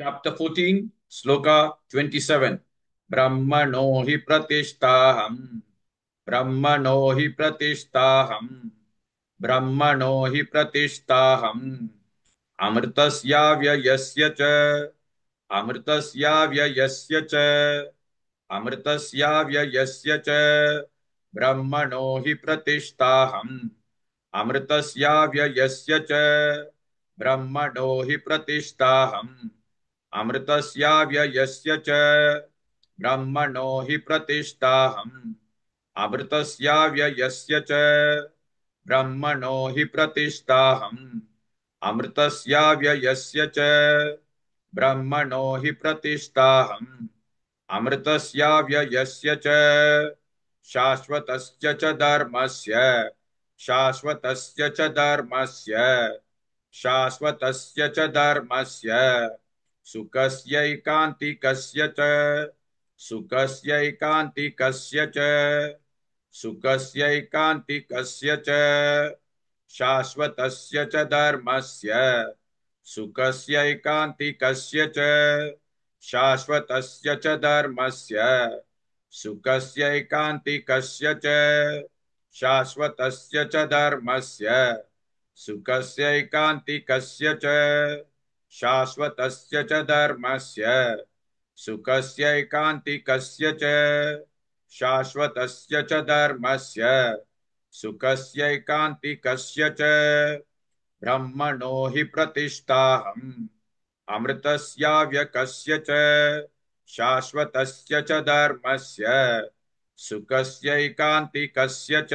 Chapter 14, Sloka 27. Brahmano hi pratishtaham. Brahmano hi pratishtaham. Brahmano hi pratishtaham. Amritasya vyayasya cha. Amritasya vyayasya cha. Amritasya vyayasya cha. Brahmano hi pratishtaham. Amritasya vyayasya cha. Brahmano hi pratishtaham. अमृतस्या व्ययस्य च ब्रह्मणो हि प्रतिष्ठाहम् अमृतस्या व्ययस्य च ब्रह्मणो हि प्रतिष्ठाहम् अमृतस्या व्ययस्य च ब्रह्मणो हि प्रतिष्ठाहम् अमृतस्या व्ययस्य च शाश्वतस्य च धर्मस्य शाश्वतस्य च धर्मस्य शाश्वतस्य च धर्मस्य सुखस्यैकान्तिकस्य च सुखस्यैकान्तिकस्य च सुखस्यैकान्तिकस्य च शाश्वतस्य च धर्मस्य सुखस्यैकान्तिकस्य च शाश्वतस्य च धर्मस्य सुखस्यैकान्तिकस्य च शाश्वतस्य च धर्मस्य सुखस्यैकान्तिकस्य च शाश्वतस्य च धर्मस्य सुखस्यैकान्तिकस्य च शाश्वतस्य च धर्मस्य सुखस्यैकान्तिकस्य च ब्रह्मणो हि प्रतिष्ठाहम् अमृतस्याव्यकस्य च शाश्वतस्य च धर्मस्य सुखस्यैकान्तिकस्य च.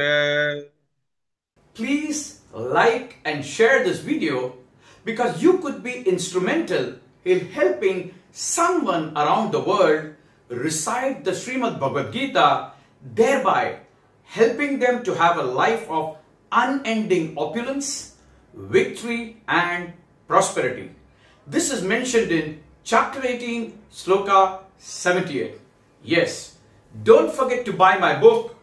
Please like and share this video because you could be instrumental in helping someone around the world recite the Srimad Bhagavad Gita, thereby helping them to have a life of unending opulence, victory and prosperity. This is mentioned in chapter 18, sloka 78. Yes, don't forget to buy my book,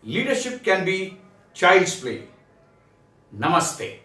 Leadership Can Be Child's Play. Namaste.